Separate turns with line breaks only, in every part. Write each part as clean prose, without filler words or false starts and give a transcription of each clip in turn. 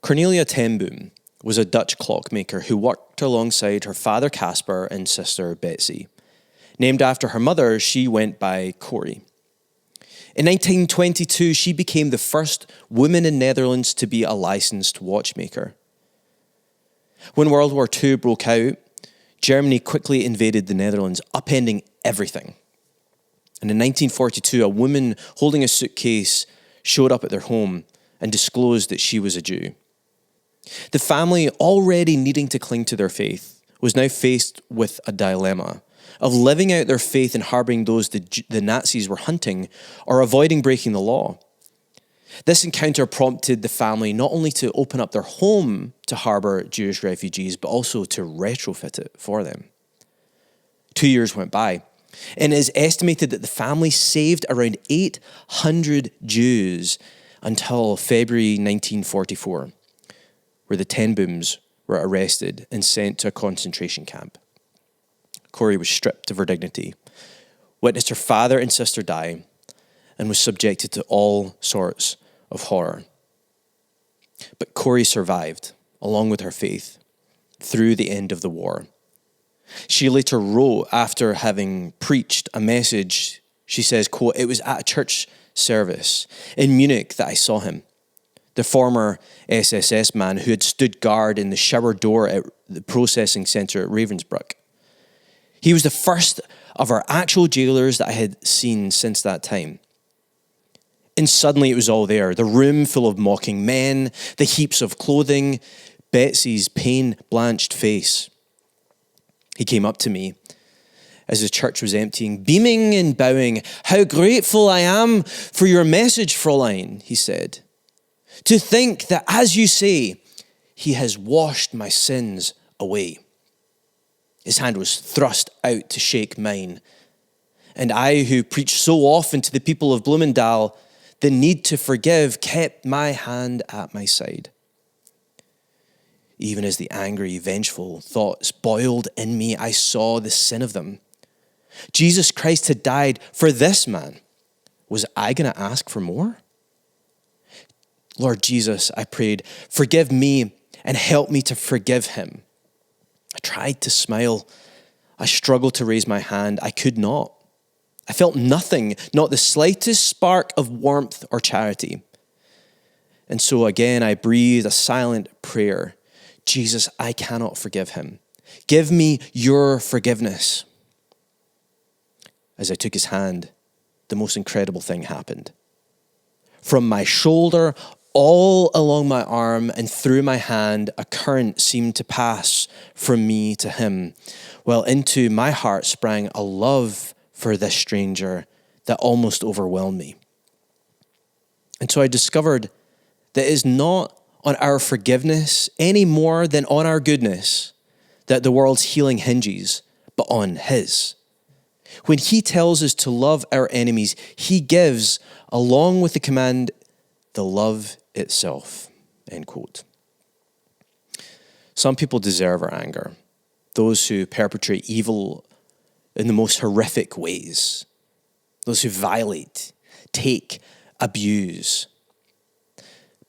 Cornelia ten Boom was a Dutch clockmaker who worked alongside her father Casper and sister Betsy. Named after her mother, she went by Corrie. In 1922, she became the first woman in Netherlands to be a licensed watchmaker. When World War II broke out, Germany quickly invaded the Netherlands, upending everything. And in 1942, a woman holding a suitcase showed up at their home and disclosed that she was a Jew. The family, already needing to cling to their faith, was now faced with a dilemma of living out their faith and harboring those the Nazis were hunting or avoiding breaking the law. This encounter prompted the family not only to open up their home to harbor Jewish refugees, but also to retrofit it for them. 2 years went by, and it is estimated that the family saved around 800 Jews until February 1944, where the ten Booms were arrested and sent to a concentration camp. Corrie was stripped of her dignity, witnessed her father and sister die, and was subjected to all sorts of horror. But Corrie survived, along with her faith, through the end of the war. She later wrote, after having preached a message, she says, quote, "It was at a church service in Munich that I saw him, the former SSS man who had stood guard in the shower door at the processing centre at Ravensbrück. He was the first of our actual jailers that I had seen since that time. And suddenly it was all there, the room full of mocking men, the heaps of clothing, Betsy's pain-blanched face. He came up to me as the church was emptying, beaming and bowing. 'How grateful I am for your message, Fräulein,' he said. 'To think that, as you say, he has washed my sins away.' His hand was thrust out to shake mine. And I, who preached so often to the people of Bloemendaal the need to forgive, kept my hand at my side. Even as the angry, vengeful thoughts boiled in me, I saw the sin of them. Jesus Christ had died for this man. Was I going to ask for more? Lord Jesus, I prayed, forgive me and help me to forgive him. I tried to smile. I struggled to raise my hand. I could not. I felt nothing, not the slightest spark of warmth or charity. And so again, I breathed a silent prayer. Jesus, I cannot forgive him. Give me your forgiveness. As I took his hand, the most incredible thing happened. From my shoulder, all along my arm and through my hand, a current seemed to pass from me to him, while into my heart sprang a love for this stranger that almost overwhelmed me. And so I discovered that it is not on our forgiveness any more than on our goodness that the world's healing hinges, but on his. When he tells us to love our enemies, he gives, along with the command, the love itself, end quote. Some people deserve our anger. Those who perpetrate evil in the most horrific ways. Those who violate, take, abuse.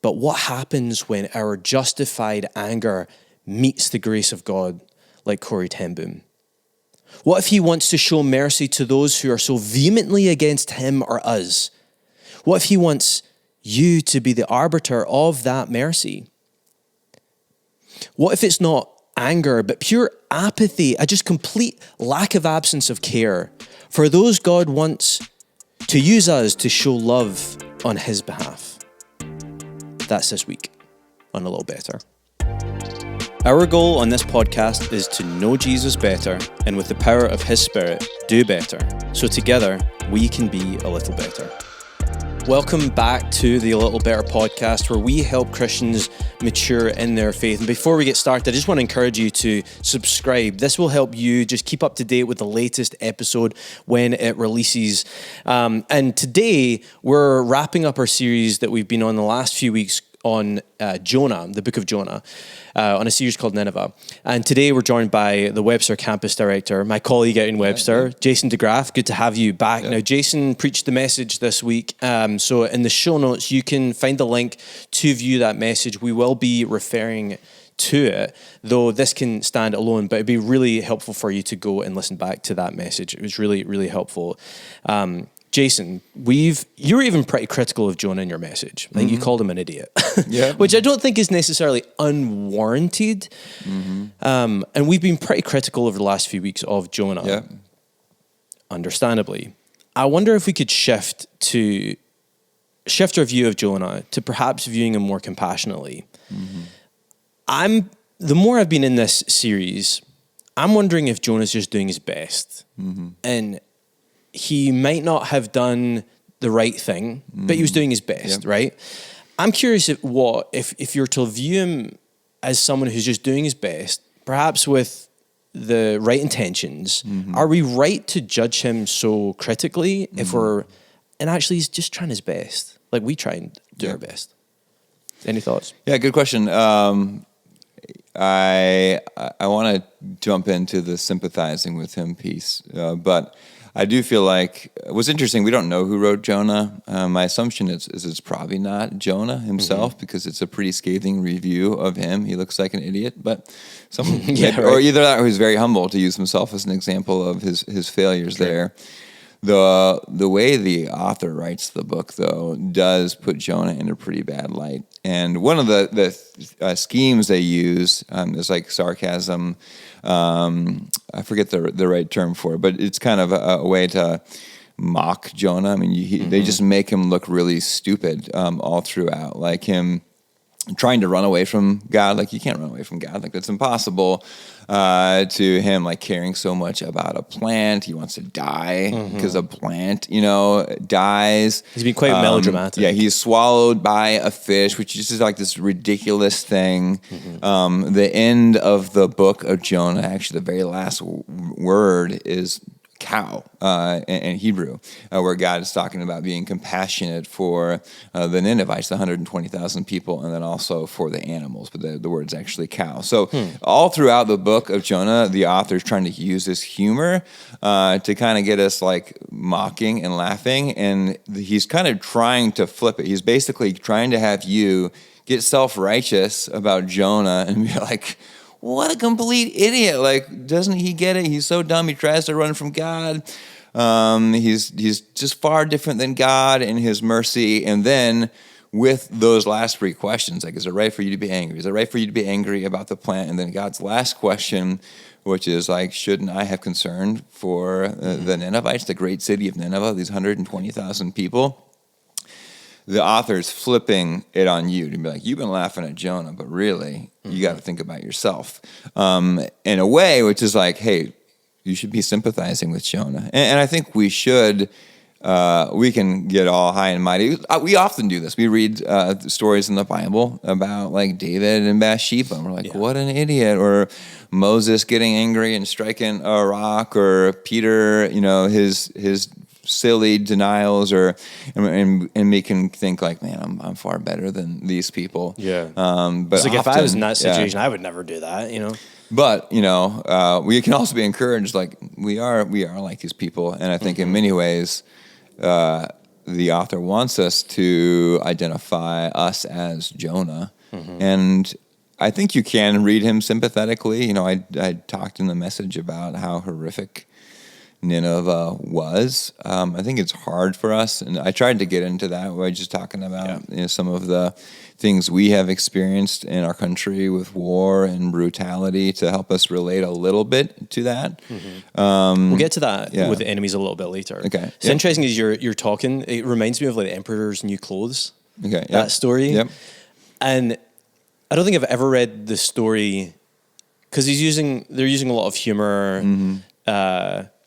But what happens when our justified anger meets the grace of God like Corrie ten Boom? What if he wants to show mercy to those who are so vehemently against him or us? What if he wants you to be the arbiter of that mercy? What if it's not anger, but pure apathy, a just complete lack of absence of care for those God wants to use us to show love on his behalf? That's this week on A Little Better. Our goal on this podcast is to know Jesus better and with the power of his Spirit, do better. So together we can be a little better. Welcome back to the A Little Better podcast, where we help Christians mature in their faith. And before we get started, I just want to encourage you to subscribe. This will help you just keep up to date with the latest episode when it releases. And today, we're wrapping up our series that we've been on the last few weeks on Jonah, the book of Jonah, on a series called Nineveh. And today we're joined by the Webster campus director, my colleague out in Webster, Jason Degraaff. Good to have you back. Now, Jason preached the message this week. So in the show notes, you can find the link to view that message. We will be referring to it, though this can stand alone, but it'd be really helpful for you to go and listen back to that message. It was really, really helpful. Jason, you were even pretty critical of Jonah in your message. I think you called him an idiot, which I don't think is necessarily unwarranted. And we've been pretty critical over the last few weeks of Jonah, understandably. I wonder if we could shift our view of Jonah to perhaps viewing him more compassionately. The more I've been in this series, I'm wondering if Jonah's just doing his best. And he might not have done the right thing, but he was doing his best, right? I'm curious if you're to view him as someone who's just doing his best, perhaps with the right intentions, are we right to judge him so critically and actually he's just trying his best, like we try and do our best? Any thoughts?
Yeah, good question. I want to jump into the sympathizing with him piece, but I do feel like what's interesting, we don't know who wrote Jonah. My assumption is it's probably not Jonah himself because it's a pretty scathing review of him. He looks like an idiot, but someone, or either that or he's very humble, to use himself as an example of his failures there. The way the author writes the book, though, does put Jonah in a pretty bad light. And one of the schemes they use is like sarcasm. I forget the right term for it, but it's kind of a way to mock Jonah. I mean, they just make him look really stupid all throughout, like him trying to run away from God. Like, you can't run away from God. Like, that's impossible. To him, like, caring so much about a plant. He wants to die because a plant, dies.
He's been quite melodramatic.
Yeah, he's swallowed by a fish, which is just like this ridiculous thing. The end of the book of Jonah, actually, the very last word is cow in Hebrew, where God is talking about being compassionate for the Ninevites, the 120,000 people, and then also for the animals, but the word's actually cow. So all throughout the book of Jonah, the author is trying to use this humor to kind of get us like mocking and laughing, and he's kind of trying to flip it. He's basically trying to have you get self-righteous about Jonah and be like, what a complete idiot. Like, doesn't he get it? He's so dumb. He tries to run from God. He's just far different than God in his mercy. And then with those last three questions, like, is it right for you to be angry? Is it right for you to be angry about the plant? And then God's last question, which is like, shouldn't I have concern for the Ninevites, the great city of Nineveh, these 120,000 people? The author's flipping it on you to be like, you've been laughing at Jonah, but really, you got to think about yourself. In a way, which is like, hey, you should be sympathizing with Jonah. And I think we should, we can get all high and mighty. We often do this. We read stories in the Bible about like David and Bathsheba, and we're like, what an idiot. Or Moses getting angry and striking a rock, or Peter, his silly denials, and we can think like, man, I'm far better than these people.
But
it's
like, if I was in that situation, I would never do that.
But we can also be encouraged, like we are like these people, and I think in many ways, the author wants us to identify us as Jonah, and I think you can read him sympathetically. I talked in the message about how horrific Nineveh was. I think it's hard for us, and I tried to get into that by just talking about some of the things we have experienced in our country with war and brutality to help us relate a little bit to that.
We'll get to that with the enemies a little bit later.
Okay.
It's interesting as you're talking, it reminds me of like the Emperor's New Clothes.
Okay.
That story. And I don't think I've ever read the story because they're using a lot of humor,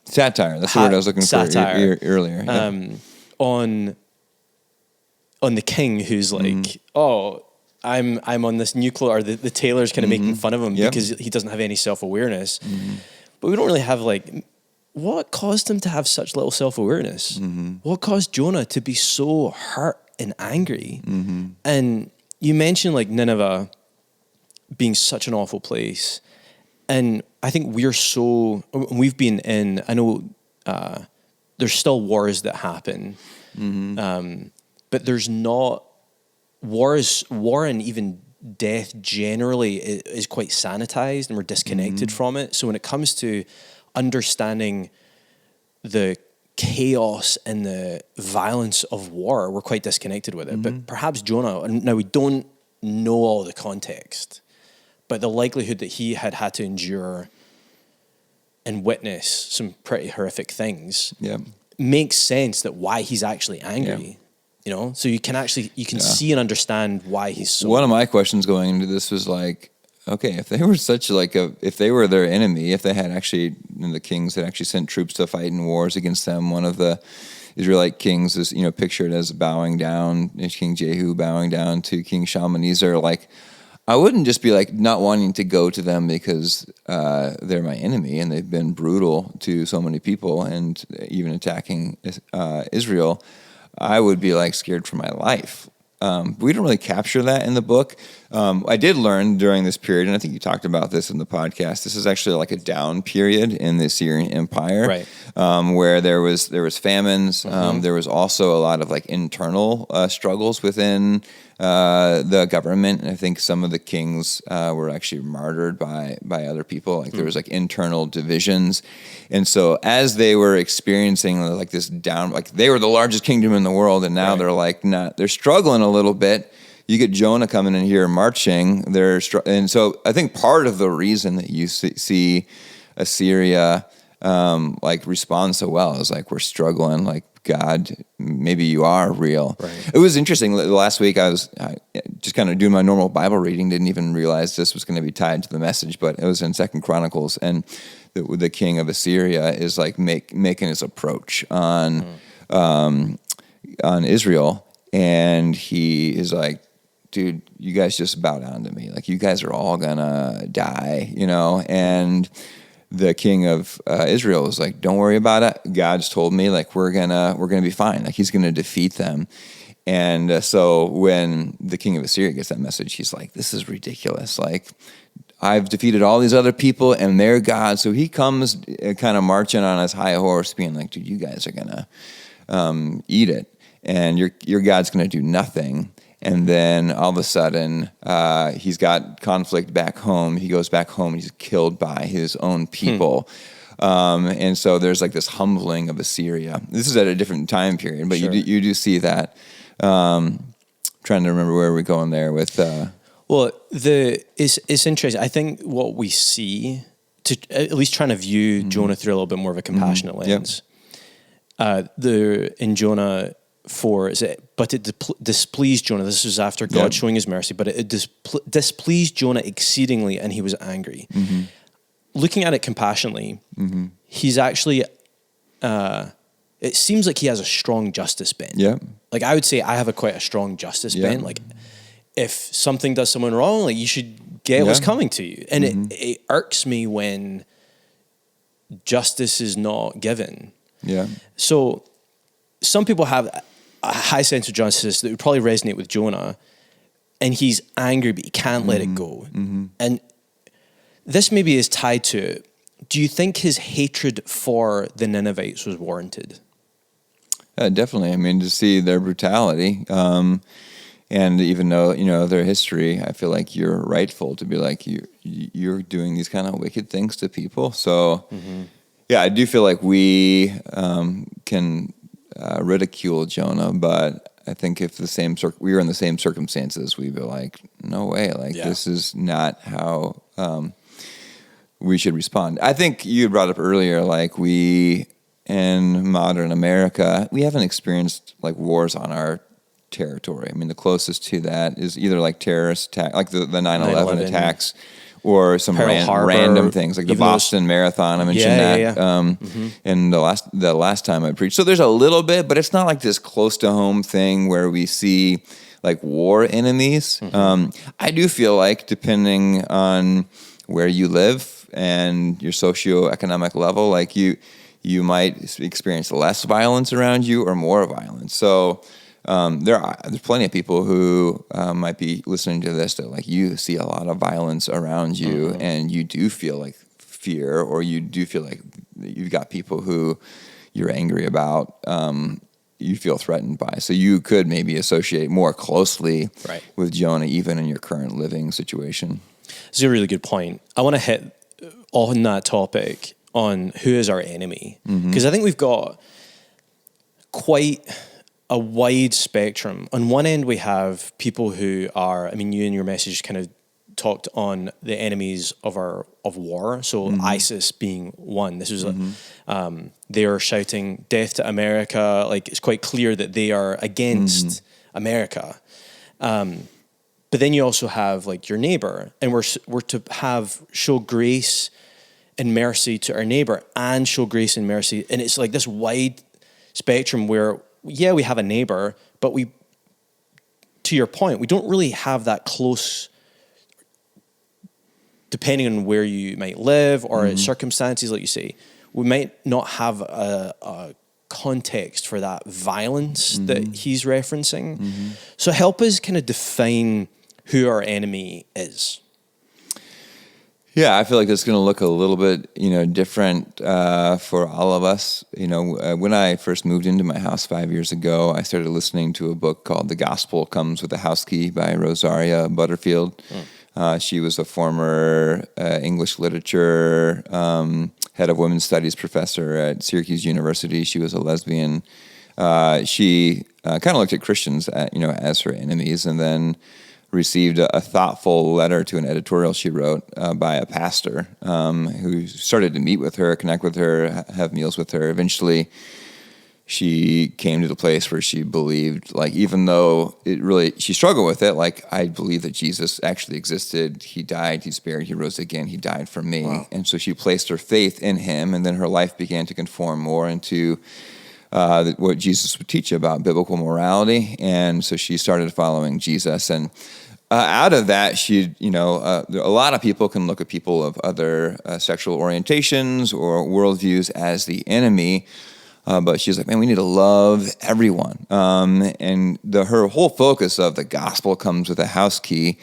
satire. That's the word I was looking for earlier.
On the king who's like, I'm on this new clothes, or the tailor's kind of making fun of him because he doesn't have any self-awareness. But we don't really have like, what caused him to have such little self-awareness? What caused Jonah to be so hurt and angry? And you mentioned like Nineveh being such an awful place. And I think we've been in, I know there's still wars that happen, but there's not, war and even death generally is quite sanitized, and we're disconnected from it. So when it comes to understanding the chaos and the violence of war, we're quite disconnected with it. But perhaps Jonah, and now we don't know all the context, but the likelihood that he had to endure and witness some pretty horrific things makes sense that why he's actually angry. You know, so you can see and understand why he's so.
One of my questions going into this was like, okay, if they were if they were their enemy, if they had actually, the kings had actually sent troops to fight in wars against them, one of the Israelite kings is, pictured as bowing down, King Jehu bowing down to King Shalmaneser. Like, I wouldn't just be like not wanting to go to them because they're my enemy and they've been brutal to so many people and even attacking Israel. I would be like scared for my life. We don't really capture that in the book. I did learn during this period, and I think you talked about this in the podcast, this is actually like a down period in the Assyrian Empire,
right.
Where there was famines. There was also a lot of like internal struggles within the government. And I think some of the kings were actually martyred by other people. Like there was like internal divisions. And so as they were experiencing like this down, like they were the largest kingdom in the world, and now they're like they're struggling a little bit. You get Jonah coming in here marching. And so I think part of the reason that you see Assyria like respond so well is like we're struggling. Like God, maybe you are real. Right. It was interesting. Last week I was just kind of doing my normal Bible reading. Didn't even realize this was going to be tied to the message, but it was in 2 Chronicles, and the king of Assyria is like making his approach on Israel, and he is like, dude, you guys just bow down to me. Like, you guys are all gonna die, and the king of Israel was like, don't worry about it. God's told me, like, we're gonna be fine. Like, he's gonna defeat them. And so when the king of Assyria gets that message, he's like, this is ridiculous. Like, I've defeated all these other people and they're God. So he comes kind of marching on his high horse being like, dude, you guys are gonna eat it. And your God's gonna do nothing. And then all of a sudden, he's got conflict back home. He goes back home. He's killed by his own people. And so there's like this humbling of Assyria. This is at a different time period, but sure. you do see that. Trying to remember where we're going there with.
Well, it's interesting. I think what we see, to at least trying to view Jonah through a little bit more of a compassionate lens. In Jonah 4, but it displeased Jonah. This was after God showing his mercy, but it displeased Jonah exceedingly, and he was angry. Looking at it compassionately, he's actually, it seems like he has a strong justice bent. Yeah. Like, I would say I have quite a strong justice bent. Like, if something does someone wrong, like, you should get what's coming to you. And it irks me when justice is not given. Yeah. So some people have a high sense of justice that would probably resonate with Jonah, and he's angry, but he can't let it go. And this maybe is tied to it. Do you think his hatred for the Ninevites was warranted?
Definitely. I mean, to see their brutality, and even though, their history, I feel like you're rightful to be like, you're doing these kind of wicked things to people. So, yeah, I do feel like we can ridicule Jonah, but I think if we were in the same circumstances, we'd be like, no way, like this is not how we should respond. I think you brought up earlier, like, we in modern America, we haven't experienced like wars on our territory. I mean, the closest to that is either like terrorist attack, like the 9/11 attacks, or some random things like the Boston Marathon. I mentioned that and the last time I preached. So there's a little bit, but it's not like this close to home thing where we see like war enemies. I do feel like, depending on where you live and your socioeconomic level, like you might experience less violence around you or more violence. So there's plenty of people who might be listening to this that like you see a lot of violence around you, and you do feel like fear, or you do feel like you've got people who you're angry about, you feel threatened by. So you could maybe associate more closely with Jonah, even in your current living situation.
It's a really good point. I want to hit on that topic on who is our enemy, because I think we've got quite a wide spectrum. On one end, we have people who are, I mean, you in your message kind of talked on the enemies of war. So ISIS being one. This was they are shouting death to America. Like, it's quite clear that they are against America. But then you also have like your neighbor, and we're to show grace and mercy to our neighbor and show grace and mercy. And it's like this wide spectrum where, yeah, we have a neighbor, but we, to your point, we don't really have that close, depending on where you might live or circumstances, like you say, we might not have a context for that violence that he's referencing. So help us kind of define who our enemy is.
Yeah, I feel like it's going to look a little bit, different for all of us. When I first moved into my house 5 years ago, I started listening to a book called The Gospel Comes with a House Key by Rosaria Butterfield. She was a former English literature head of women's studies professor at Syracuse University. She was a lesbian. She kind of looked at Christians, as her enemies, and then received a thoughtful letter to an editorial she wrote by a pastor who started to meet with her, connect with her, have meals with her. Eventually, she came to the place where she believed, like, even though she struggled with it, like, I believe that Jesus actually existed. He died, he's buried, he rose again, he died for me. Wow. And so she placed her faith in him, and then her life began to conform more into what Jesus would teach about biblical morality. And so she started following Jesus. And out of that, a lot of people can look at people of other sexual orientations or worldviews as the enemy. But she's like, man, we need to love everyone. And her whole focus of the gospel comes with a house key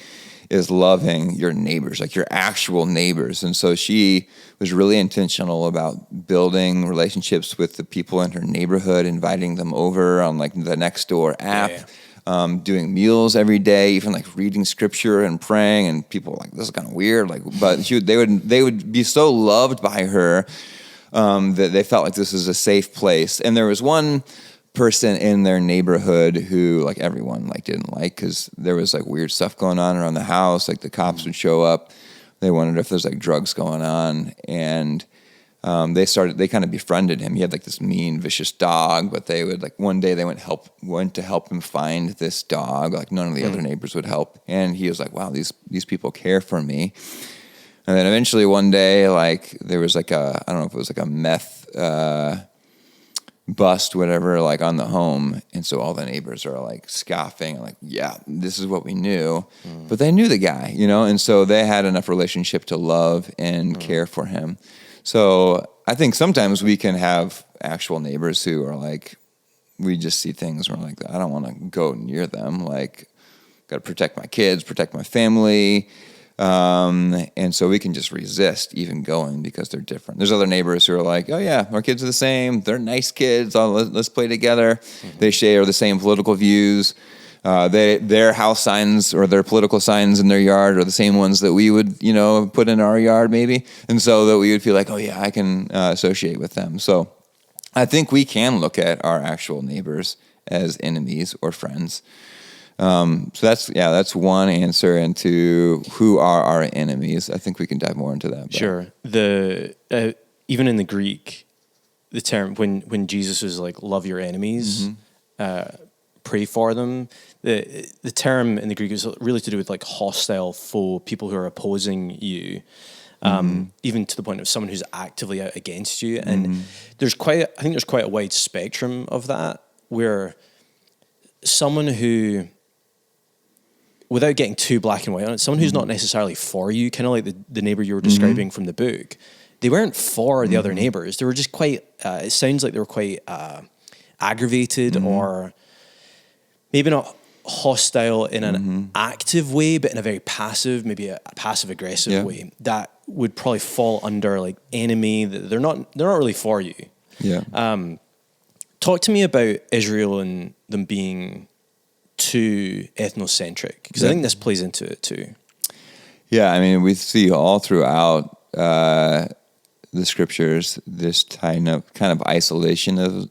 is loving your neighbors, like your actual neighbors. And so she was really intentional about building relationships with the people in her neighborhood, inviting them over on like the Nextdoor app, doing meals every day, even like reading scripture and praying. And people were like, this is kind of weird. But they would be so loved by her that they felt like this is a safe place. And there was one person in their neighborhood who like everyone like didn't like, because there was like weird stuff going on around the house. Like the cops would show up. They wondered if there's like drugs going on. And they kind of befriended him. He had like this mean, vicious dog, but they would like one day they went to help him find this dog. Like none of the other neighbors would help. And he was like, wow, these people care for me. And then eventually one day, like there was like I don't know if it was like a meth bust, whatever, like on the home. And so all the neighbors are like scoffing, like, yeah, this is what we knew. But they knew the guy, and so they had enough relationship to love and care for him. So I think sometimes we can have actual neighbors who are like, we just see things and we're like, I don't want to go near them. Like, got to protect my kids, protect my family. And so we can just resist even going because they're different. There's other neighbors who are like, oh yeah, our kids are the same. They're nice kids. Let's play together. They share the same political views. Their house signs or their political signs in their yard are the same ones that we would, put in our yard maybe. And so that we would feel like, oh yeah, I can associate with them. So I think we can look at our actual neighbors as enemies or friends. So that's one answer into who are our enemies. I think we can dive more into that. But.
Sure. Even in the Greek, the term when Jesus was like, love your enemies, pray for them. The term in the Greek is really to do with like hostile foe, people who are opposing you, even to the point of someone who's actively out against you. And there's quite a wide spectrum of that, where someone who, without getting too black and white on it, someone who's not necessarily for you, kind of like the neighbor you were describing from the book, they weren't for the other neighbors. They were just quite, it sounds like they were quite aggravated or maybe not hostile in an active way, but in a very passive, maybe a passive aggressive way, that would probably fall under like enemy. They're not really for you.
Yeah.
Talk to me about Israel and them being too ethnocentric, because I think this plays into it too.
Yeah, I mean, we see all throughout the scriptures this kind of isolationism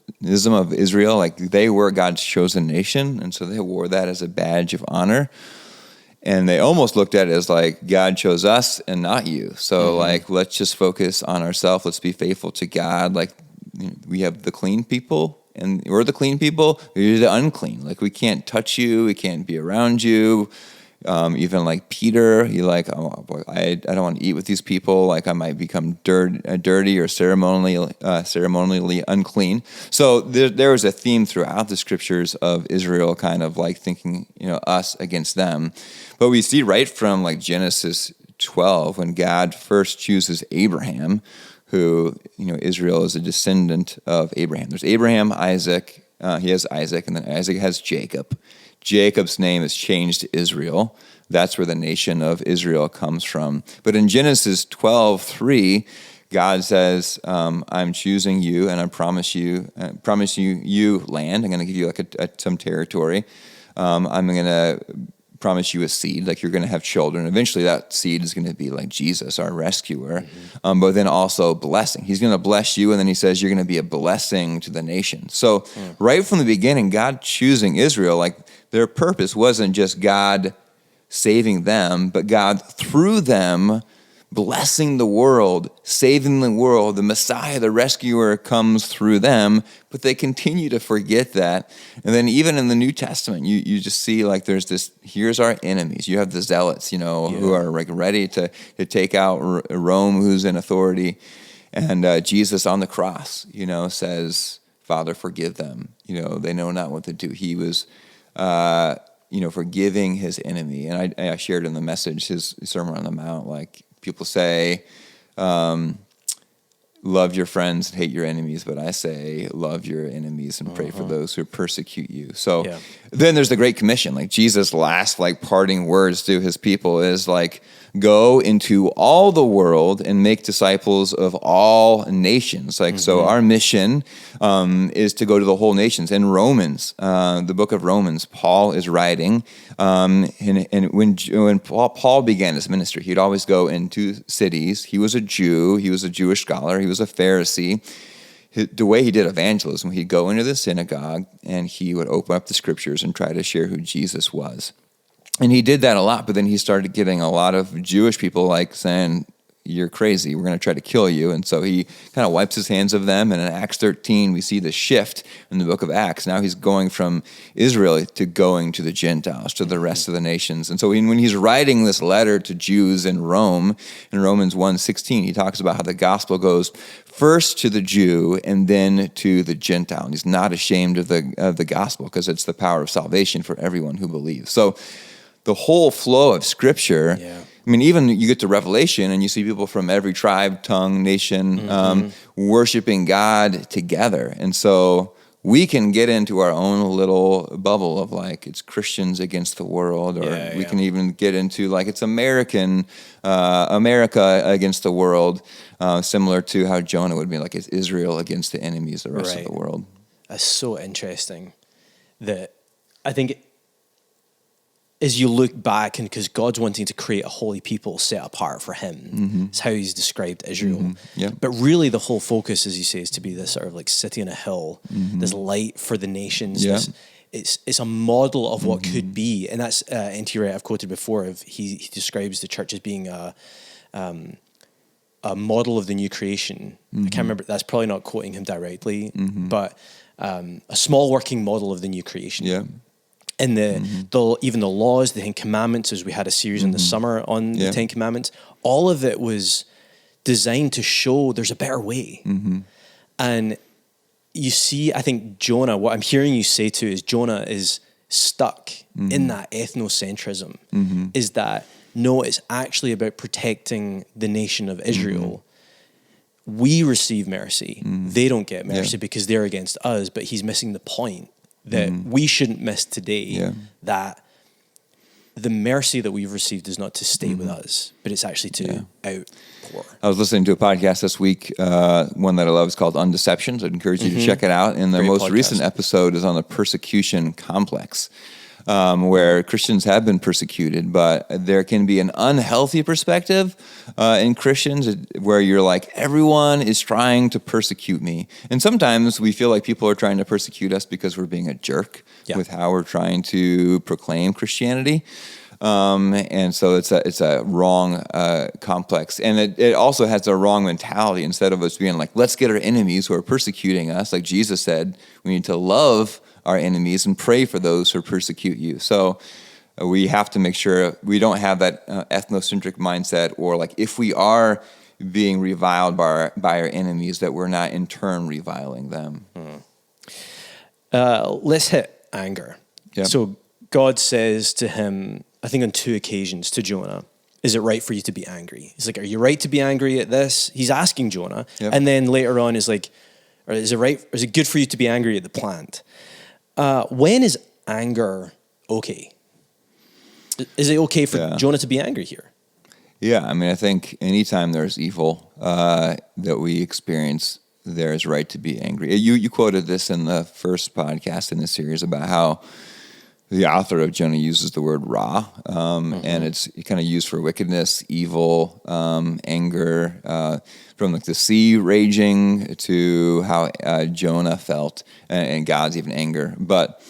of Israel. Like, they were God's chosen nation, and so they wore that as a badge of honor. And they almost looked at it as like, God chose us and not you. So like, let's just focus on ourselves. Let's be faithful to God. Like, we have the clean people, and we're the clean people. You're the unclean. Like, we can't touch you. We can't be around you. Even like Peter, he like, oh, boy, I don't want to eat with these people. Like, I might become dirty or ceremonially unclean. So there was a theme throughout the scriptures of Israel kind of like thinking, us against them. But we see right from like Genesis 12, when God first chooses Abraham, who, Israel is a descendant of Abraham. There's Abraham, Isaac, he has Isaac, and then Isaac has Jacob. Jacob's name is changed to Israel. That's where the nation of Israel comes from. But in Genesis 12:3, God says, I'm choosing you, and I promise you land. I'm going to give you like some territory. I'm going to promise you a seed, like you're going to have children. Eventually that seed is going to be like Jesus, our rescuer, but then also blessing. He's going to bless you, and then he says you're going to be a blessing to the nation. So right from the beginning, God choosing Israel, like their purpose wasn't just God saving them, but God through them blessing the world, saving the world. The Messiah, the rescuer, comes through them, but they continue to forget that. And then even in the New Testament, you just see like there's this, here's our enemies. You have the zealots, who are like ready to take out Rome, who's in authority. And Jesus on the cross, says, Father, forgive them. They know not what to do. He was, forgiving his enemy. And I shared in the message, his Sermon on the Mount, like, people say, love your friends and hate your enemies, but I say, love your enemies and pray for those who persecute you. So then there's the Great Commission. Like, Jesus' last parting words to his people is like, go into all the world and make disciples of all nations. So our mission is to go to the whole nations. In Romans, the book of Romans, Paul is writing, and when Paul began his ministry, he'd always go into cities. He was a Jew. He was a Jewish scholar. He was a Pharisee. The way he did evangelism, he'd go into the synagogue and he would open up the scriptures and try to share who Jesus was. And he did that a lot, but then he started getting a lot of Jewish people saying, you're crazy, we're going to try to kill you. And so he kind of wipes his hands of them. And in Acts 13, we see the shift in the book of Acts. Now he's going from Israel to going to the Gentiles, to the rest of the nations. And so when he's writing this letter to Jews in Rome, in Romans 1:16, he talks about how the gospel goes first to the Jew and then to the Gentile. And he's not ashamed of the gospel, because it's the power of salvation for everyone who believes. So the whole flow of Scripture, I mean, even you get to Revelation and you see people from every tribe, tongue, nation, worshiping God together. And so we can get into our own little bubble of it's Christians against the world, or we can even get into it's America against the world, similar to how Jonah would be it's Israel against the enemies, the rest of the world.
That's so interesting that I think as you look back, and because God's wanting to create a holy people set apart for him, it's how he's described Israel. But really the whole focus, as you say, is to be this sort of city on a hill, this light for the nations. It's a model of what could be. And that's N.T. Wright I've quoted before. He describes the church as being a model of the new creation. I can't remember, that's probably not quoting him directly, but a small working model of the new creation. And even the laws, the Ten Commandments, as we had a series in the summer on the Ten Commandments, all of it was designed to show there's a better way. And you see, I think Jonah, what I'm hearing you say too is Jonah is stuck in that ethnocentrism, is that, no, it's actually about protecting the nation of Israel. We receive mercy. They don't get mercy because they're against us, but he's missing the point. that we shouldn't miss today, that the mercy that we've received is not to stay with us, but it's actually to outpour.
I was listening to a podcast this week, one that I love is called Undeceptions. I'd encourage you to check it out. And the most recent episode is on the persecution complex, where Christians have been persecuted, but there can be an unhealthy perspective in Christians where you're like, everyone is trying to persecute me. And sometimes we feel like people are trying to persecute us because we're being a jerk with how we're trying to proclaim Christianity. And so it's a wrong complex. And it also has a wrong mentality. Instead of us being like, let's get our enemies who are persecuting us, like Jesus said, we need to love our enemies and pray for those who persecute you. So we have to make sure we don't have that ethnocentric mindset, or like if we are being reviled by our enemies, that we're not in turn reviling them.
Let's hit anger.
Yep.
So God says to him, I think on 2 occasions, to Jonah, is it right for you to be angry? He's like, are you right to be angry at this? He's asking Jonah.
Yep.
And then later on is like, or is it good for you to be angry at the plant? When is anger okay? Is it okay for Jonah to be angry here?
Yeah, I mean, I think anytime there's evil that we experience, there's right to be angry. You quoted this in the first podcast in this series about how the author of Jonah uses the word ra, and it's kind of used for wickedness, evil, anger, from like the sea raging to how Jonah felt, and God's even anger. But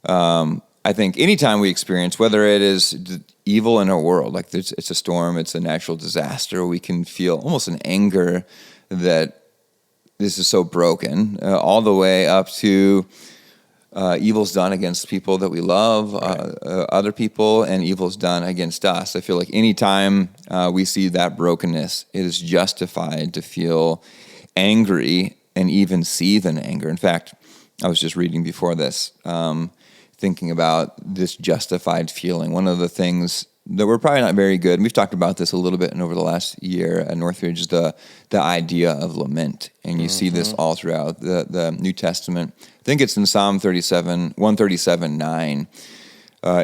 I think anytime we experience, whether it is evil in our world, like it's a storm, it's a natural disaster, we can feel almost an anger that this is so broken, all the way up to evil's done against people that we love, other people, and evil's done against us. I feel like anytime we see that brokenness, it is justified to feel angry and even seethe in anger. In fact, I was just reading before this, thinking about this justified feeling. One of the things that we're probably not very good, and we've talked about this a little bit over the last year at Northridge, is the idea of lament. And you see this all throughout the New Testament. I think it's in Psalm 137:9.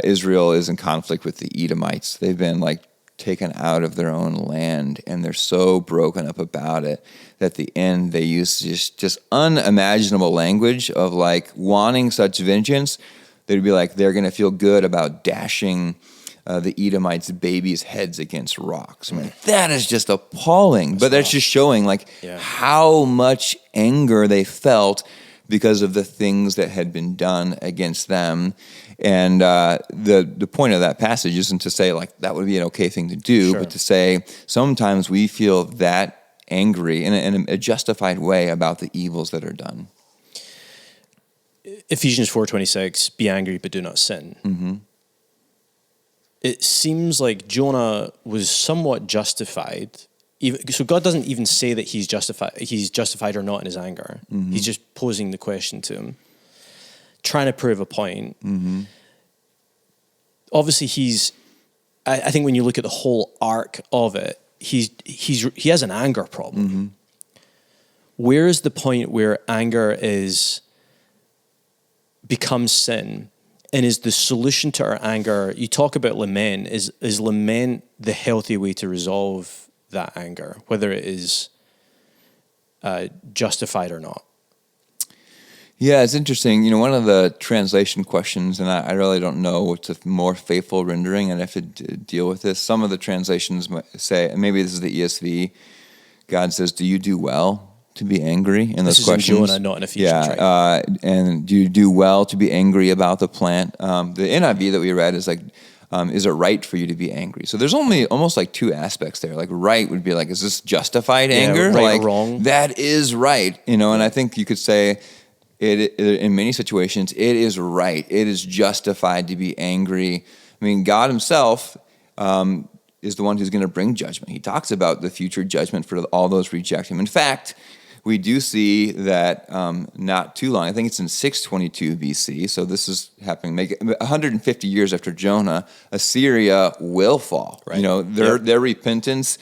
Israel is in conflict with the Edomites. They've been like taken out of their own land, and they're so broken up about it that at the end they use just unimaginable language of like wanting such vengeance. They'd be like, they're going to feel good about dashing the Edomites' babies' heads against rocks. I mean, that is just appalling. But that's just showing like how much anger they felt because of the things that had been done against them. And the point of that passage isn't to say like that would be an okay thing to do, but to say sometimes we feel that angry in a justified way about the evils that are done.
Ephesians 4:26, be angry but do not sin. It seems like Jonah was somewhat justified. So God doesn't even say that he's justified or not in his anger. He's just posing the question to him, trying to prove a point. Obviously, I think when you look at the whole arc of it, he has an anger problem. Where is the point where anger becomes sin? And is the solution to our anger, you talk about lament, is lament the healthy way to resolve that anger, whether it is justified or not?
Yeah, it's interesting. You know, one of the translation questions, and I really don't know what's a more faithful rendering, and I have to deal with this. Some of the translations say, and maybe this is the ESV, God says, do you do well to be angry in those questions?
This is in Jonah, not in Ephesians, right?
And do you do well to be angry about the plant? The NIV that we read is like, is it right for you to be angry? So there's almost like two aspects there. Like right would be like, is this justified anger?
Right
like,
or wrong?
That is right, you know. And I think you could say it in many situations, it is right. It is justified to be angry. I mean, God himself is the one who's going to bring judgment. He talks about the future judgment for all those who reject him. In fact, we do see that not too long, I think it's in 622 BC, so this is happening 150 years after Jonah, Assyria will fall. Right. You know, their repentance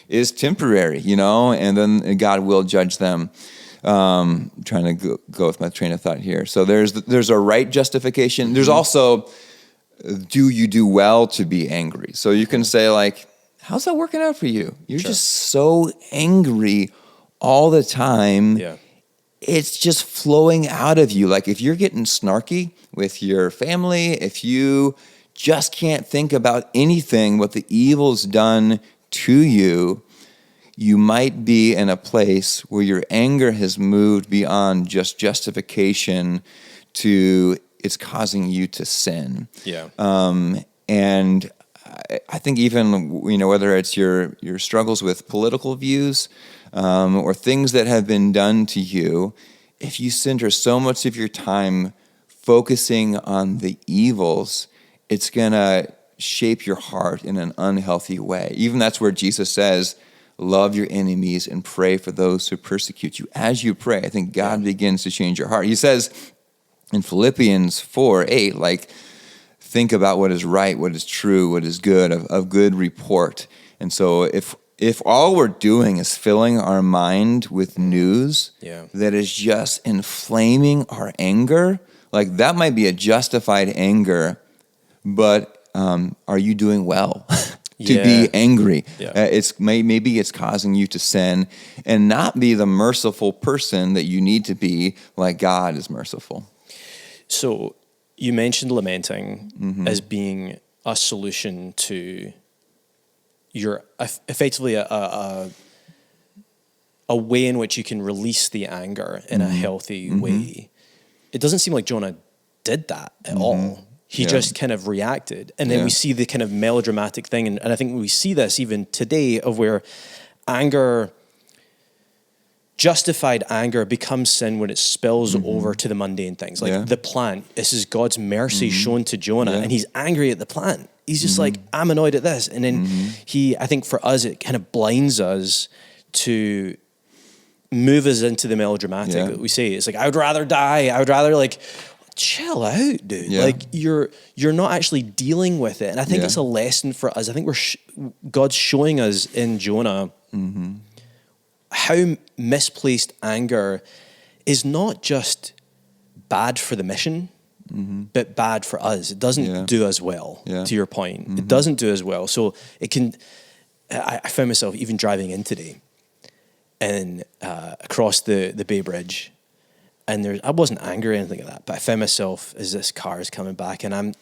is temporary, you know, and then God will judge them. Trying to go with my train of thought here. So there's a right justification. There's also, do you do well to be angry? So you can say like, how's that working out for you? You're just so angry all the time.
Yeah.
It's just flowing out of you. Like if you're getting snarky with your family, if you just can't think about anything, what the evil's done to you, you might be in a place where your anger has moved beyond just justification to it's causing you to sin.
Yeah.
And I think even, whether it's your struggles with political views or things that have been done to you, if you center so much of your time focusing on the evils, it's going to shape your heart in an unhealthy way. Even that's where Jesus says, love your enemies and pray for those who persecute you. As you pray, I think God begins to change your heart. He says in Philippians 4:8, like, think about what is right, what is true, what is good, of good report. And so if all we're doing is filling our mind with news that is just inflaming our anger, like that might be a justified anger, but are you doing well to be angry? Maybe it's causing you to sin and not be the merciful person that you need to be, like God is merciful.
So you mentioned lamenting as being a solution to your effectively a way in which you can release the anger in a healthy way. It doesn't seem like Jonah did that at all. He just kind of reacted. And then we see the kind of melodramatic thing. And I think we see this even today of where justified anger becomes sin when it spills over to the mundane things. Like the plant, this is God's mercy shown to Jonah, and he's angry at the plant. He's just like, I'm annoyed at this. And then I think for us, it kind of blinds us to move us into the melodramatic that we say. It's like, I would rather die. I would rather chill out, dude. Yeah. Like you're not actually dealing with it. And I think it's a lesson for us. I think God's showing us in Jonah how misplaced anger is not just bad for the mission, but bad for us. It doesn't do us well, to your point. It doesn't do us well. So it can, I found myself even driving in today and across the Bay Bridge. And I wasn't angry or anything like that, but I found myself as this car is coming back, and I'm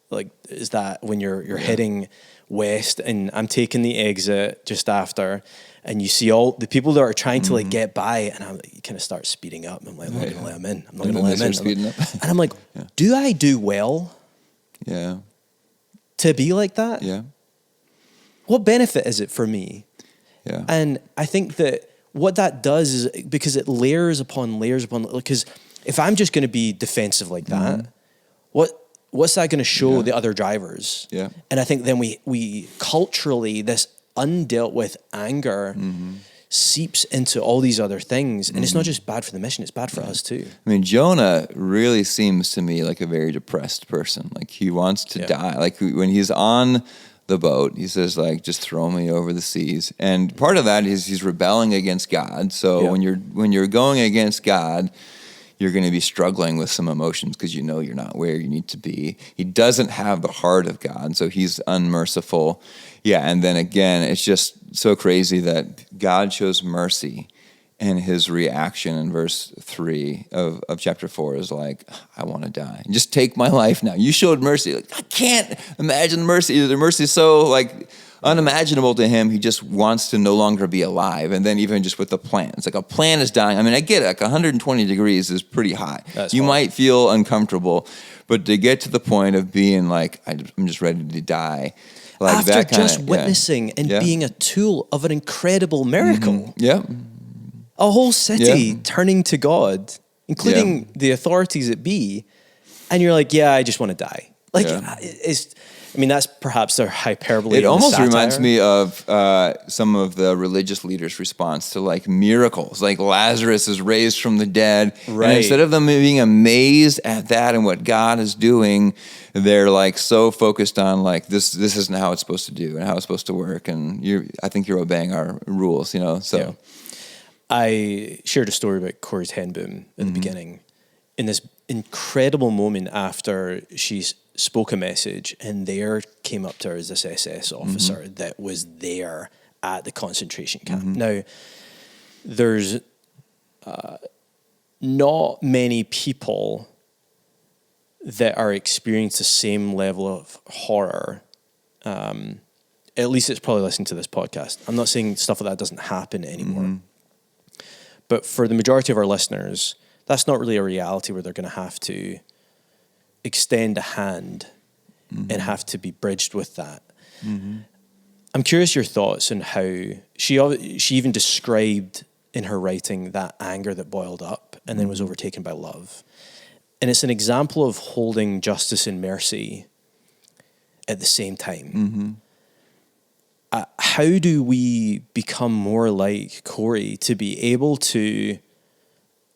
like, is that when you're heading west, and I'm taking the exit just after, and you see all the people that are trying to get by, and you kind of start speeding up. And I'm like, I'm not going to let them in. I'm not going to let them in.
Speeding up.
And I'm like, do I do well?
Yeah.
To be like that?
Yeah.
What benefit is it for me?
Yeah.
And I think that what that does is, because it layers upon, because if I'm just going to be defensive like that, what's that going to show the other drivers? Yeah. And I think then we culturally, this undealt with anger seeps into all these other things. And it's not just bad for the mission, it's bad for us too.
I mean, Jonah really seems to me like a very depressed person. Like he wants to die. Like when he's on the boat, he says, like, just throw me over the seas. And part of that is he's rebelling against God. So when you're going against God, you're going to be struggling with some emotions because you're not where you need to be. He doesn't have the heart of God, so he's unmerciful. Yeah, and then again, it's just so crazy that God shows mercy, and his reaction in verse 3 of chapter 4 is like, I want to die. Just take my life now. You showed mercy. Like, I can't imagine mercy. The mercy is so unimaginable to him. He just wants to no longer be alive. And then even just with the plant, it's like a plant is dying. I mean, I get it. Like 120 degrees is pretty high. You might feel uncomfortable, but to get to the point of being like, I'm just ready to die. Like
after that just witnessing and being a tool of an incredible miracle. A whole city turning to God, including the authorities that be, and you're like, I just want to die. Like, that's perhaps their hyperbole.
It almost reminds me of some of the religious leaders' response to like miracles, like Lazarus is raised from the dead. Right. And instead of them being amazed at that and what God is doing, they're like so focused on like this isn't how it's supposed to do and how it's supposed to work. And I think you're obeying our rules, so. Yeah.
I shared a story about Corrie's hen boom at the beginning. In this incredible moment after she spoke a message, and there came up to her as this SS officer that was there at the concentration camp. Now, there's not many people that are experiencing the same level of horror. At least it's probably listening to this podcast. I'm not saying stuff like that doesn't happen anymore. But for the majority of our listeners, that's not really a reality where they're going to have to extend a hand and have to be bridged with that. I'm curious your thoughts on how she even described in her writing that anger that boiled up and then was overtaken by love. And it's an example of holding justice and mercy at the same time. How do we become more like Corrie to be able to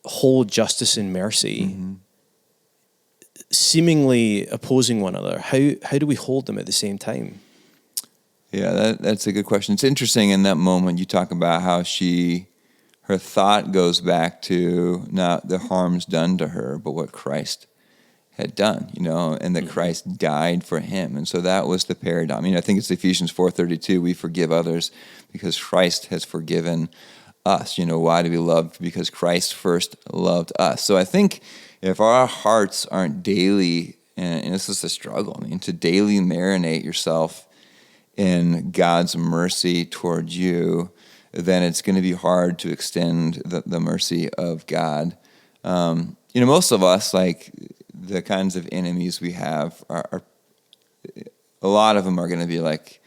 hold justice and mercy, seemingly opposing one another? How do we hold them at the same time?
Yeah, that's a good question. It's interesting in that moment you talk about how her thought goes back to not the harms done to her, but what Christ had done, and that Christ died for him. And so that was the paradigm. I think it's Ephesians 4:32, we forgive others because Christ has forgiven us. Why do we love? Because Christ first loved us. So I think if our hearts aren't daily, and this is a struggle, to daily marinate yourself in God's mercy towards you, then it's going to be hard to extend the mercy of God. Most of us, like the kinds of enemies we have, are a lot of them are going to be like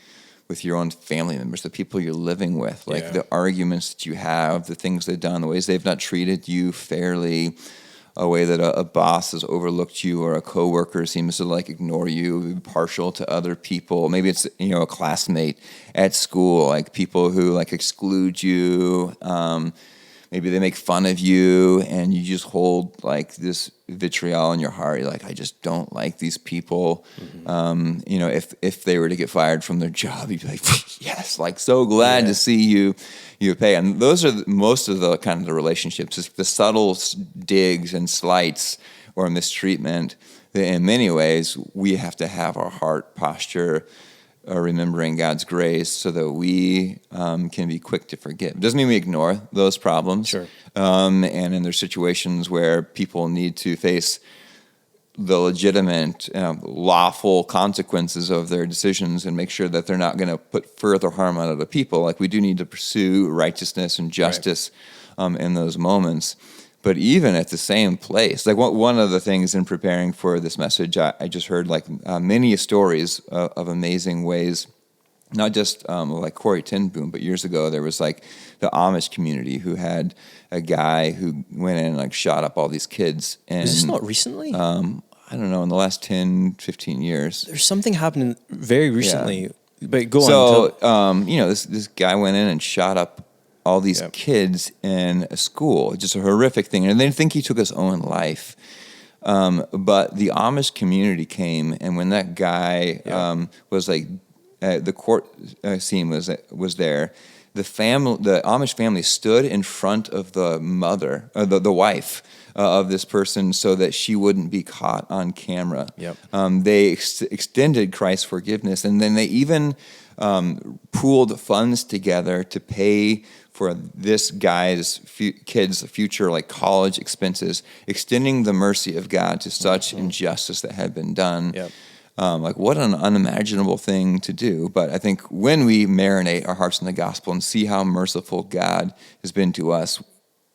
with your own family members, the people you're living with, like the arguments that you have, the things they've done, the ways they've not treated you fairly, a way that a boss has overlooked you or a coworker seems to ignore you, be partial to other people. Maybe it's a classmate at school, like people who exclude you. Maybe they make fun of you, and you just hold this vitriol in your heart. You're like, I just don't like these people. If they were to get fired from their job, you'd be like, yes, so glad to see you pay. And those are most of the kind of the relationships, just the subtle digs and slights or mistreatment. In many ways, we have to have our heart posture remembering God's grace so that we can be quick to forgive. It doesn't mean we ignore those problems.
Sure.
And in there's situations where people need to face the legitimate, lawful consequences of their decisions and make sure that they're not going to put further harm on other people. We do need to pursue righteousness and justice in those moments. But even at the same place, one of the things in preparing for this message, I just heard many stories of amazing ways, not just like Corrie ten Boom, but years ago there was the Amish community who had a guy who went in and shot up all these kids. And
was this not recently?
I don't know, in the last 10, 15 years.
There's something happening very recently. Yeah. But go
on. So, this guy went in and shot up all these kids in a school, just a horrific thing. And they didn't think he took his own life. But the Amish community came, and when that guy was the court scene was there, the Amish family stood in front of the mother, the wife of this person, so that she wouldn't be caught on camera. They extended Christ's forgiveness, and then they even pooled funds together to pay for this guy's kids' future college expenses, extending the mercy of God to such injustice that had been done. What an unimaginable thing to do. But I think when we marinate our hearts in the gospel and see how merciful God has been to us,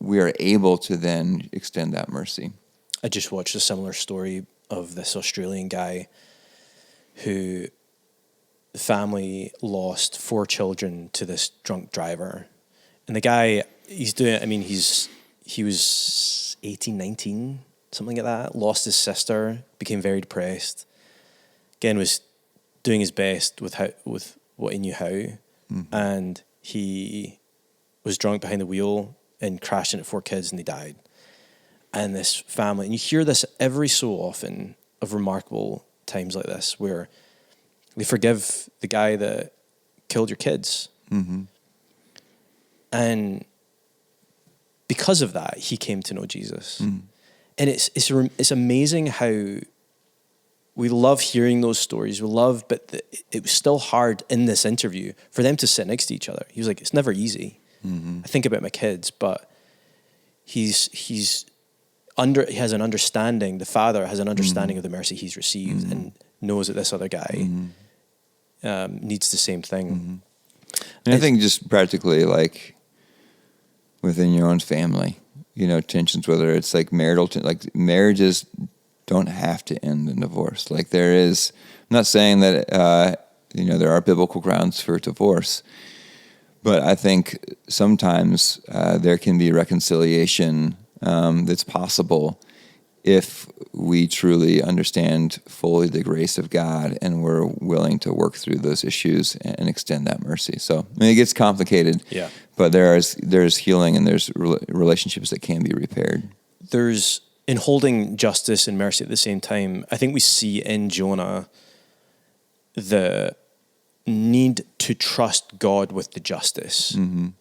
we are able to then extend that mercy.
I just watched a similar story of this Australian guy who the family lost 4 children to this drunk driver. And the guy, he was 18, 19, something like that, lost his sister, became very depressed. Again, was doing his best with what he knew how. And he was drunk behind the wheel and crashed into 4 kids, and they died. And this family, and you hear this every so often of remarkable times like this, where they forgive the guy that killed your kids. And because of that, he came to know Jesus. And it's amazing how we love hearing those stories. But it was still hard in this interview for them to sit next to each other. He was like, it's never easy. I think about my kids, but he has an understanding. The father has an understanding of the mercy he's received and knows that this other guy needs the same thing.
And I think just practically, like within your own family, tensions, whether it's like marital, like marriages don't have to end in divorce. Like I'm not saying that, there are biblical grounds for divorce, but I think sometimes there can be reconciliation that's possible if we truly understand fully the grace of God and we're willing to work through those issues and extend that mercy. So, it gets complicated, but there's healing and there's relationships that can be repaired.
In holding justice and mercy at the same time, I think we see in Jonah the need to trust God with the justice. And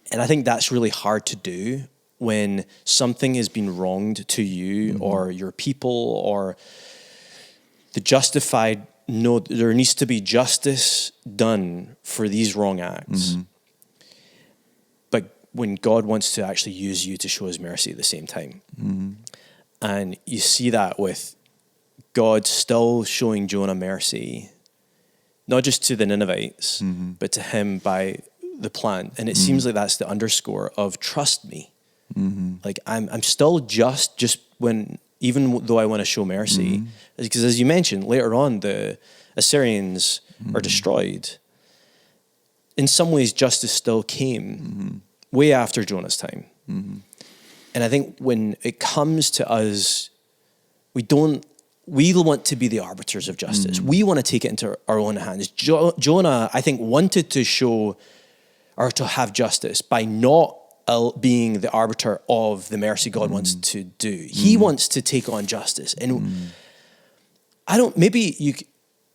I think that's really hard to do when something has been wronged to you or your people, or there needs to be justice done for these wrong acts. But when God wants to actually use you to show his mercy at the same time. And you see that with God still showing Jonah mercy, not just to the Ninevites, but to him by the plan. And it seems like that's the underscore of trust me. Like I'm still just when, even though I want to show mercy, because as you mentioned later on, the Assyrians are destroyed. In some ways, justice still came way after Jonah's time. And I think when it comes to us, we want to be the arbiters of justice. We want to take it into our own hands. Jonah, I think, wanted to show or to have justice by not being the arbiter of the mercy God wants to do. He wants to take on justice. And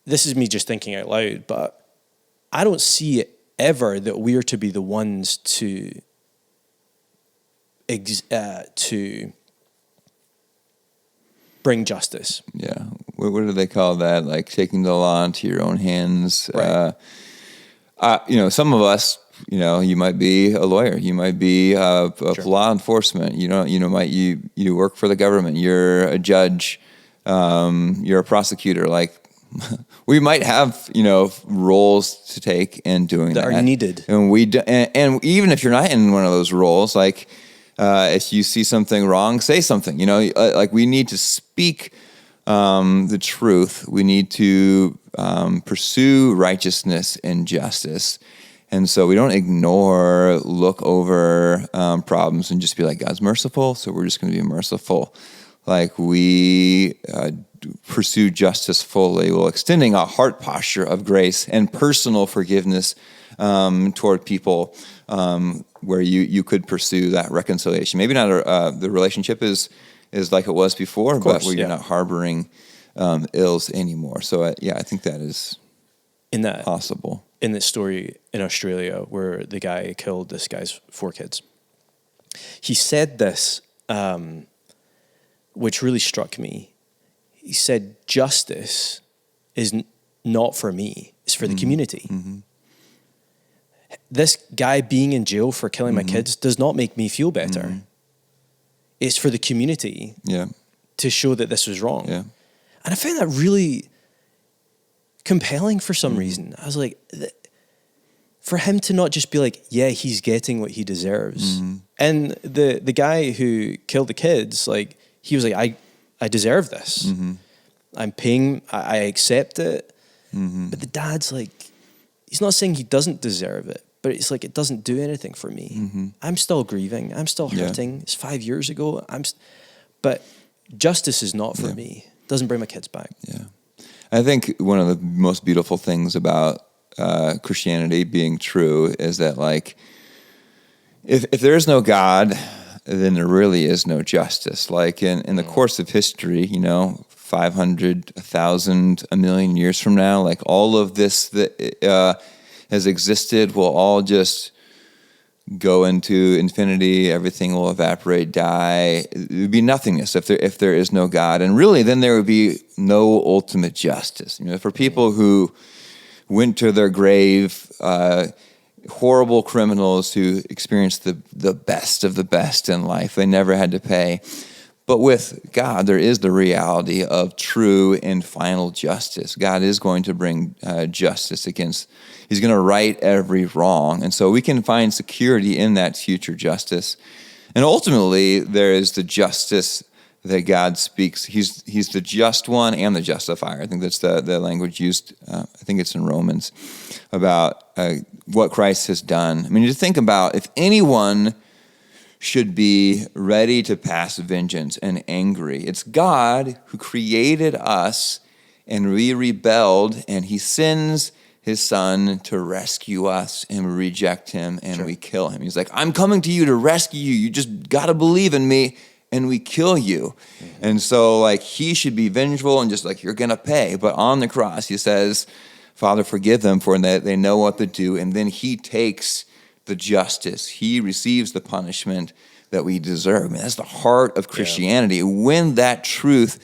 this is me just thinking out loud, but I don't see it ever that we are to be the ones to bring justice.
Yeah. What do they call that? Like taking the law into your own hands.
Right.
Some of us, you might be a lawyer, you might be of law enforcement, you work for the government, you're a judge, you're a prosecutor. Like we might have, roles to take in doing that
are needed.
And and even if you're not in one of those roles, like, if you see something wrong, say something. Like we need to speak the truth. We need to pursue righteousness and justice. And so we don't look over problems and just be like, God's merciful, so we're just going to be merciful. Like we pursue justice fully while extending a heart posture of grace and personal forgiveness toward people, where you could pursue that reconciliation. Maybe not the relationship is like it was before, but where you're not harboring ills anymore. So I think that is possible.
In this story in Australia where the guy killed this guy's 4 kids, he said this, which really struck me. He said, justice is not for me, it's for the community. This guy being in jail for killing my kids does not make me feel better. It's for the community to show that this was wrong. And I found that really compelling for some reason. I was like, for him to not just be like, yeah, he's getting what he deserves. And the guy who killed the kids, like, he was like, I deserve this. I'm paying, I accept it. But the dad's like, he's not saying he doesn't deserve it, but it's like, it doesn't do anything for me. I'm still grieving. I'm still hurting. It's 5 years ago. But justice is not for me. It doesn't bring my kids back.
Yeah. I think one of the most beautiful things about Christianity being true is that, like, if there is no God, then there really is no justice. Like in the course of history, 500, 1,000, 1,000,000 years from now, like all of this that has existed will all just go into infinity, everything will evaporate, die. It would be nothingness if there is no God. And really, then there would be no ultimate justice. For people who went to their grave, horrible criminals who experienced the best of the best in life, they never had to pay. But with God, there is the reality of true and final justice. God is going to bring justice He's going to right every wrong. And so we can find security in that future justice. And ultimately, there is the justice that God speaks. He's the just one and the justifier. I think that's the language used, I think it's in Romans, about what Christ has done. I mean, you think about if anyone should be ready to pass vengeance and angry, it's God who created us, and we rebelled, and he sends his son to rescue us, and we reject him, and we kill him. He's like, I'm coming to you to rescue you. You just got to believe in me, and we kill you. Mm-hmm. And so he should be vengeful and just you're going to pay. But on the cross, he says, Father, forgive them, for they know what to do. And then he takes the justice. He receives the punishment that we deserve. I mean, that's the heart of Christianity. Yeah. When that truth,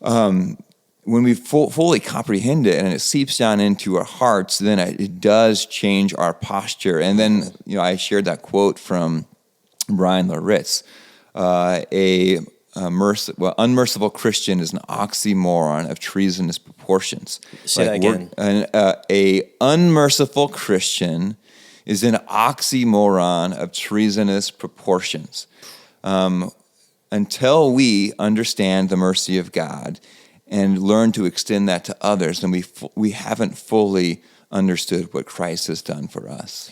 when we fully comprehend it and it seeps down into our hearts, then it does change our posture. And then, I shared that quote from Brian Loritz. Unmerciful Christian is an oxymoron of treasonous proportions.
Say that again.
A unmerciful Christian is an oxymoron of treasonous proportions. Until we understand the mercy of God and learn to extend that to others, then we haven't fully understood what Christ has done for us.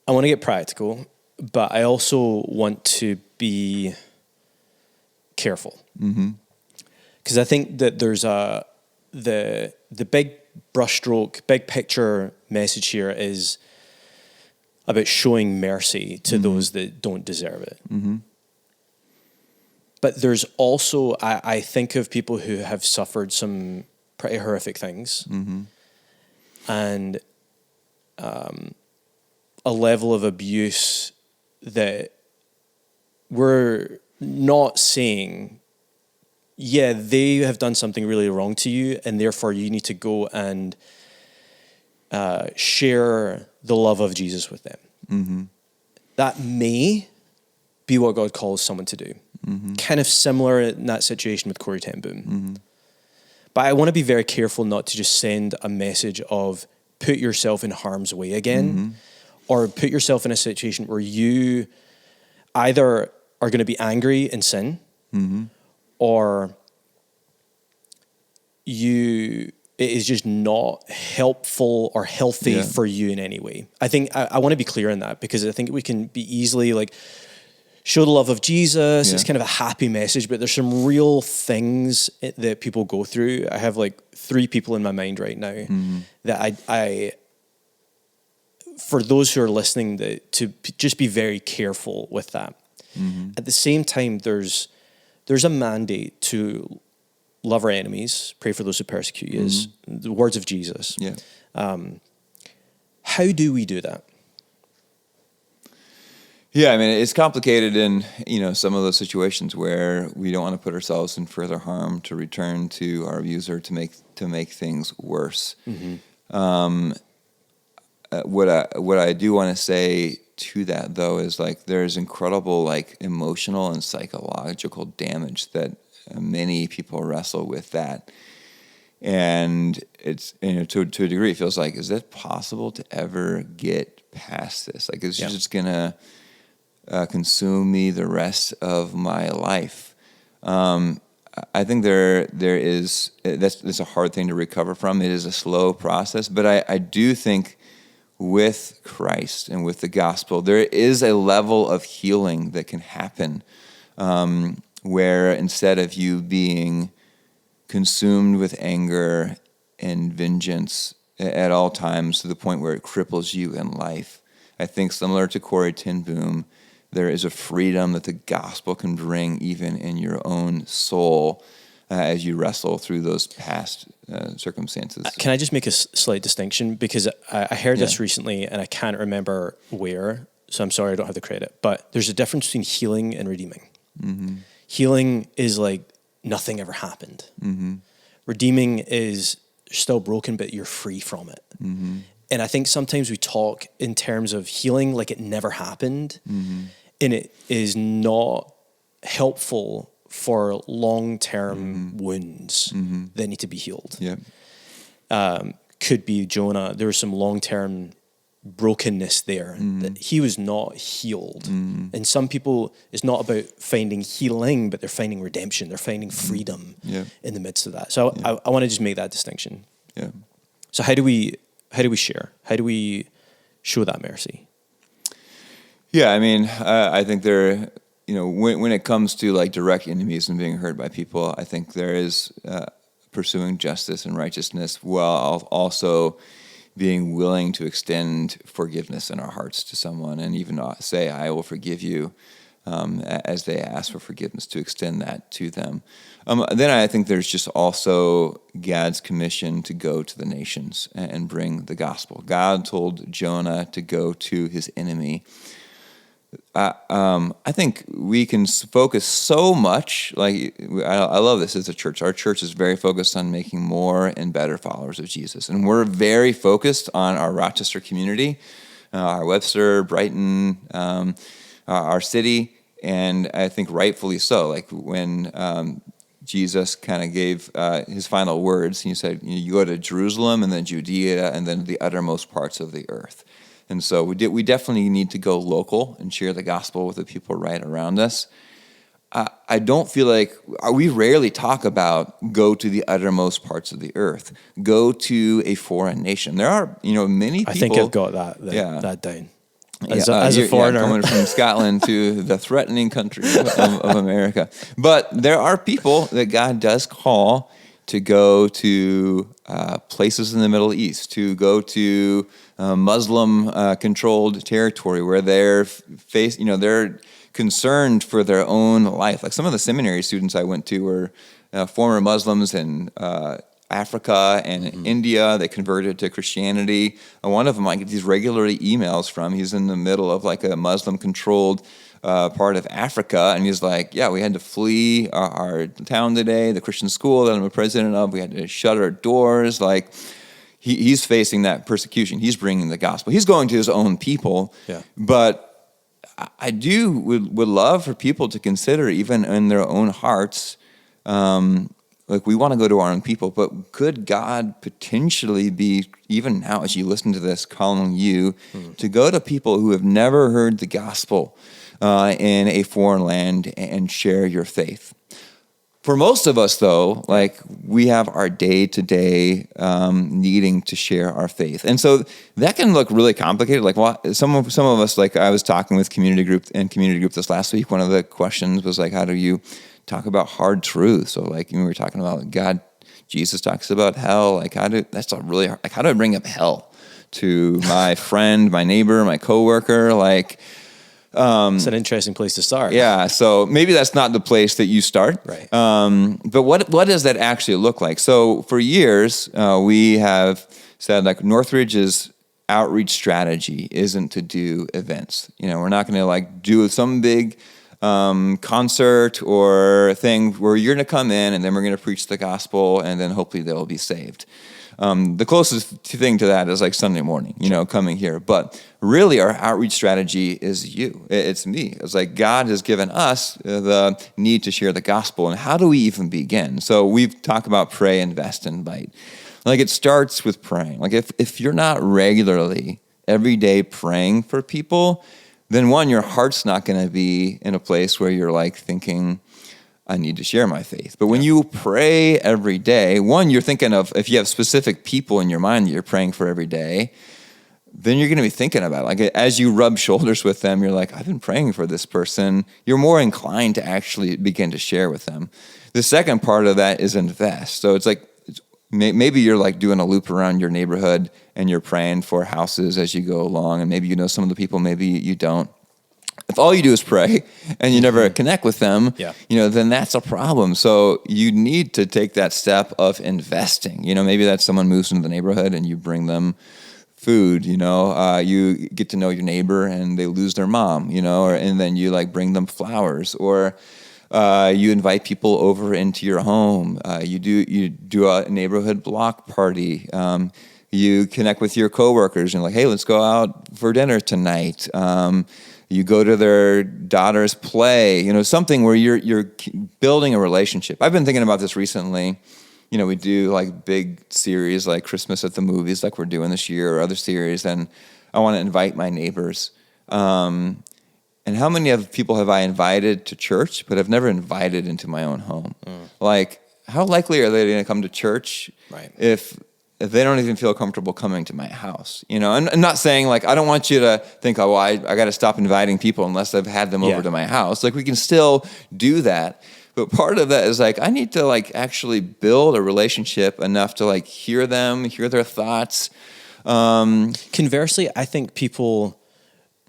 I want to get practical, but I also want to be careful. Because I think that there's the big brushstroke, big picture message here is about showing mercy to those that don't deserve it. But there's also, I think of people who have suffered some pretty horrific things, and a level of abuse that we're not saying, they have done something really wrong to you, and therefore you need to go and share the love of Jesus with them. That may be what God calls someone to do. Kind of similar in that situation with Corrie ten Boom. But I want to be very careful not to just send a message of put yourself in harm's way again, or put yourself in a situation where you either are going to be angry in sin, or it is just not helpful or healthy for you in any way. I think I want to be clear on that, because I think we can be easily show the love of Jesus. It's kind of a happy message, but there's some real things that people go through. I have 3 people in my mind right now that I for those who are listening, to just be very careful with that. At the same time, there's a mandate to love our enemies, pray for those who persecute you, is the words of Jesus. How do we do that?
Yeah, I mean, it's complicated in, some of those situations where we don't want to put ourselves in further harm to return to our abuser to make things worse. What I do want to say to that, though, is there's incredible emotional and psychological damage that many people wrestle with that. And it's, to a degree, it feels is it possible to ever get past this? It's just going to consume me the rest of my life. I think there is, that's a hard thing to recover from. It is a slow process, but I do think with Christ and with the gospel, there is a level of healing that can happen, where instead of you being consumed with anger and vengeance at all times to the point where it cripples you in life, I think similar to Corrie ten Boom, there is a freedom that the gospel can bring even in your own soul, as you wrestle through those past circumstances.
Can I just make a slight distinction? Because I heard this recently and I can't remember where, so I'm sorry I don't have the credit, but there's a difference between healing and redeeming. Mm-hmm. Healing is like nothing ever happened. Mm-hmm. Redeeming is still broken, but you're free from it. Mm-hmm. And I think sometimes we talk in terms of healing like it never happened, and it is not helpful for long-term wounds that need to be healed. Yeah. Could be Jonah. There was some long-term brokenness there that he was not healed. And some people, it's not about finding healing, but they're finding redemption. They're finding freedom in the midst of that. So I want to just make that distinction.
Yeah.
So how do we share? How do we show that mercy?
Yeah, I mean, I think there, when it comes to like direct enemies and being hurt by people, I think there is pursuing justice and righteousness while also being willing to extend forgiveness in our hearts to someone and even say, I will forgive you as they ask for forgiveness, to extend that to them. Then I think there's just also God's commission to go to the nations and bring the gospel. God told Jonah to go to his enemy. I think we can focus so much, like I love this as a church. Our church is very focused on making more and better followers of Jesus. And we're very focused on our Rochester community, our Webster, Brighton, our city. And I think rightfully so. Like when Jesus kind of gave his final words, he said, you go to Jerusalem and then Judea and then the uttermost parts of the earth. And so we definitely need to go local and share the gospel with the people right around us. I don't feel like we rarely talk about go to the uttermost parts of the earth, go to a foreign nation. There are, many people.
I think I've got that down. As a foreigner,
coming from Scotland to the threatening country of America. But there are people that God does call to go to places in the Middle East, to go to Muslim-controlled territory where they're they're concerned for their own life. Like some of the seminary students I went to were former Muslims in Africa and India. They converted to Christianity. And one of them I get these regularly emails from. He's in the middle of like a Muslim-controlled part of Africa, and he's like, we had to flee our town today, the Christian school that I'm a president of. We had to shut our doors. Like, he's facing that persecution. He's bringing the gospel. He's going to his own people. Yeah. But I would love for people to consider, even in their own hearts, like we want to go to our own people, but could God potentially be, even now as you listen to this, calling you to go to people who have never heard the gospel in a foreign land and share your faith? For most of us, though, like we have our day-to-day needing to share our faith, and so that can look really complicated. Like, some of us, like I was talking with community group this last week. One of the questions was like, how do you talk about hard truths? So, like we were talking about God, Jesus talks about hell. Like, how do I bring up hell to my friend, my neighbor, my coworker? Like.
It's an interesting place to start.
Yeah, so maybe that's not the place that you start.
Right.
But what does that actually look like? So for years, we have said like Northridge's outreach strategy isn't to do events. We're not going to like do some big concert or thing where you're going to come in and then we're going to preach the gospel and then hopefully they'll be saved. The closest thing to that is like Sunday morning, coming here. But really our outreach strategy is you. It's me. It's like God has given us the need to share the gospel. And how do we even begin? So we've talked about pray, invest, invite. Like it starts with praying. Like if you're not regularly every day praying for people, then one, your heart's not going to be in a place where you're like thinking, I need to share my faith. But when you pray every day, one, you're thinking of, if you have specific people in your mind that you're praying for every day, then you're going to be thinking about it. Like as you rub shoulders with them, you're like, I've been praying for this person. You're more inclined to actually begin to share with them. The second part of that is invest. So it's like, maybe you're like doing a loop around your neighborhood and you're praying for houses as you go along. And maybe some of the people, maybe you don't. If all you do is pray and you never connect with them,
Yeah.
Then that's a problem. So you need to take that step of investing. Maybe that's someone moves into the neighborhood and you bring them food. You get to know your neighbor and they lose their mom. And then you like bring them flowers, or you invite people over into your home. You do a neighborhood block party. You connect with your coworkers and like, hey, let's go out for dinner tonight. You go to their daughter's play, something where you're building a relationship. I've been thinking about this recently. We do like big series like Christmas at the Movies, like we're doing this year, or other series, and I want to invite my neighbors. And how many of people have I invited to church, but have never invited into my own home? Like, how likely are they going to come to church if they don't even feel comfortable coming to my house? And I'm not saying like, I don't want you to think, oh, well, I got to stop inviting people unless I've had them over to my house. Like, we can still do that. But part of that is like, I need to like actually build a relationship enough to like hear them, hear their thoughts.
Conversely, I think people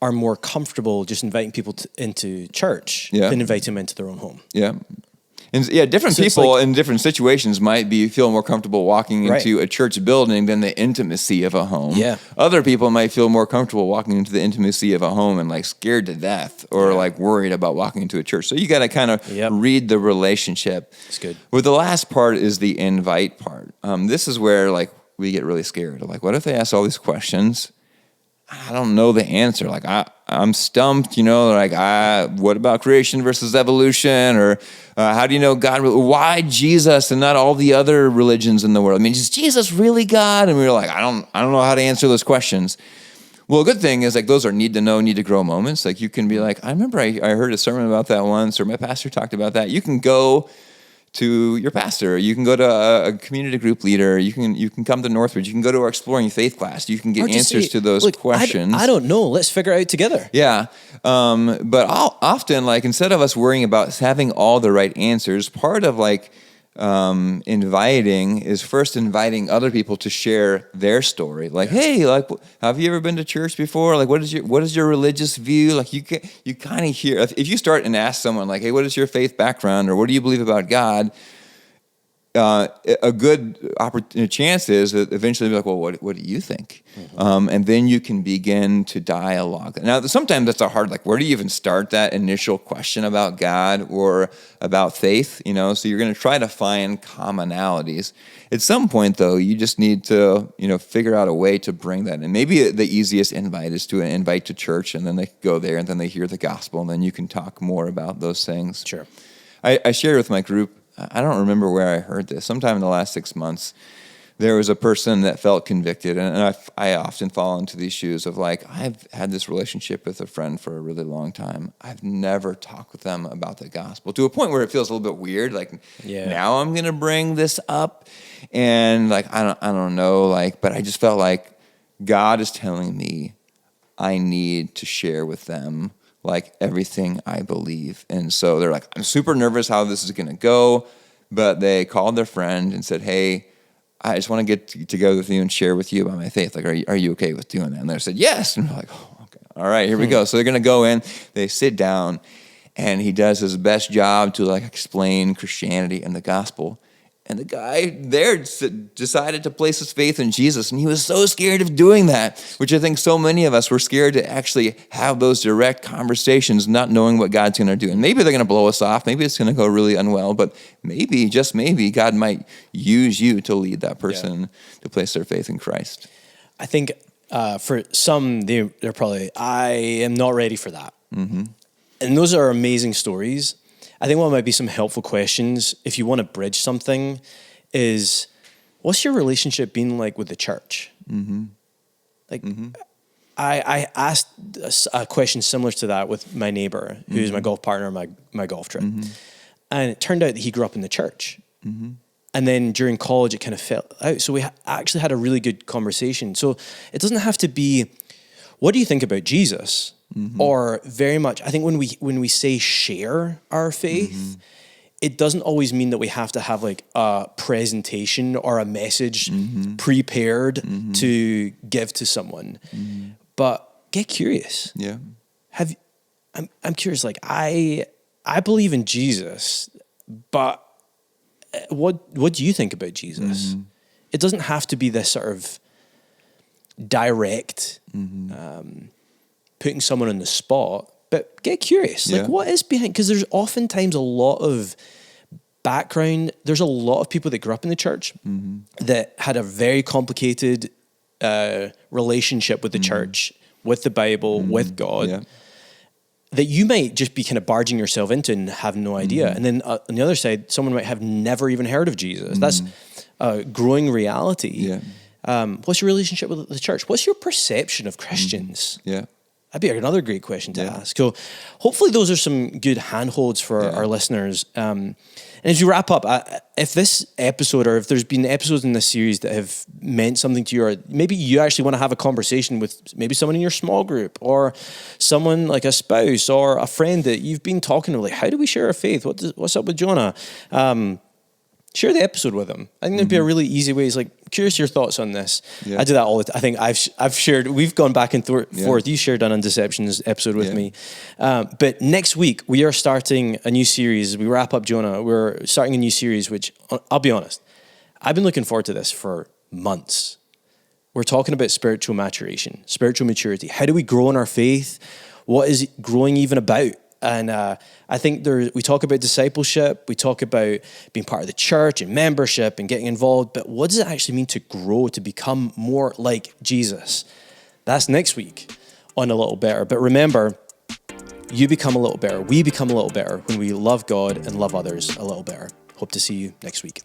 are more comfortable just inviting people into church than inviting them into their own home.
Yeah. And different people in different situations might feel more comfortable walking into a church building than the intimacy of a home. Yeah. Other people might feel more comfortable walking into the intimacy of a home and like scared to death or like worried about walking into a church. So you got to kind of read the relationship. That's good. Well, the last part is the invite part. This is where like we get really scared. Like, what if they ask all these questions? I don't know the answer. Like I'm stumped, like what about creation versus evolution? Or how do you know God? Why Jesus and not all the other religions in the world? I mean, is Jesus really God? And we were like, I don't know how to answer those questions. Well, a good thing is like those are need to know, need to grow moments. Like you can be like, I remember I heard a sermon about that once, or my pastor talked about that. You can go to your pastor. You can go to a community group leader. You can come to Northridge. You can go to our Exploring Faith class. You can get answers to those questions.
I don't know. Let's figure it out together.
Yeah. But often, like, instead of us worrying about having all the right answers, part of like inviting is first inviting other people to share their story. Like, hey, like, have you ever been to church before? Like, what is your religious view? Like, you kind of hear, if you start and ask someone like, hey, what is your faith background, or what do you believe about God? A good chance is that eventually they'll be like, well, what do you think? And then you can begin to dialogue. Now, sometimes that's hard, like, where do you even start that initial question about God or about faith? So you're going to try to find commonalities. At some point, though, you just need to, figure out a way to bring that in. Maybe the easiest invite is to invite to church, and then they go there, and then they hear the gospel, and then you can talk more about those things.
Sure.
I shared with my group, I don't remember where I heard this. Sometime in the last 6 months, there was a person that felt convicted. And I often fall into these shoes of like, I've had this relationship with a friend for a really long time. I've never talked with them about the gospel, to a point where it feels a little bit weird. Like, now I'm going to bring this up. And like, I don't know, like, but I just felt like God is telling me I need to share with them like everything I believe. And so they're like, I'm super nervous how this is going to go. But they called their friend and said, hey, I just want to get together with you and share with you about my faith. Like, are you okay with doing that? And they said, yes. And we're like, oh, okay. All right, here we go. So they're going to go in, they sit down, and he does his best job to like explain Christianity and the gospel. And the guy there decided to place his faith in Jesus. And he was so scared of doing that, which I think so many of us were scared to actually have those direct conversations, not knowing what God's going to do. And maybe they're going to blow us off. Maybe it's going to go really unwell. But maybe, just maybe, God might use you to lead that person to place their faith in Christ.
I think for some, they're probably, I am not ready for that. Mm-hmm. And those are amazing stories. I think what might be some helpful questions, if you want to bridge something, is what's your relationship been like with the church? Mm-hmm. Like, I asked a question similar to that with my neighbor, who's my golf partner on my golf trip. Mm-hmm. And it turned out that he grew up in the church. Mm-hmm. And then during college, it kind of fell out. So we actually had a really good conversation. So it doesn't have to be, what do you think about Jesus? Mm-hmm. Or very much, I think when we say share our faith, it doesn't always mean that we have to have like a presentation or a message prepared to give to someone. But get curious.
Yeah.
I'm curious. Like I believe in Jesus, but what do you think about Jesus?
Mm-hmm.
It doesn't have to be this sort of direct putting someone on the spot, but get curious. Like, what is behind? Because there's oftentimes a lot of background. There's a lot of people that grew up in the church that had a very complicated relationship with the church, with the Bible, with God, that you might just be kind of barging yourself into and have no idea. And then on the other side, someone might have never even heard of Jesus. That's a growing reality. What's your relationship with the church? What's your perception of Christians? That'd be another great question to ask. So hopefully those are some good handholds for our listeners. And as we wrap up, if this episode, or if there's been episodes in this series that have meant something to you, or maybe you actually want to have a conversation with maybe someone in your small group, or someone like a spouse or a friend that you've been talking to, like, how do we share our faith? What's up with Jonah? Share the episode with them. I think that'd be a really easy way. It's like, curious your thoughts on this. I do that all the time. I think I've shared, we've gone back and forth. You shared an Undeceptions episode with me. But next week, we are starting a new series. We wrap up Jonah. We're starting a new series, which, I'll be honest, I've been looking forward to this for months. We're talking about spiritual maturation, spiritual maturity. How do we grow in our faith? What is growing even about? And I think we talk about discipleship, we talk about being part of the church and membership and getting involved, but what does it actually mean to grow, to become more like Jesus? That's next week on A Little Better. But remember, you become a little better. We become a little better when we love God and love others a little better. Hope to see you next week.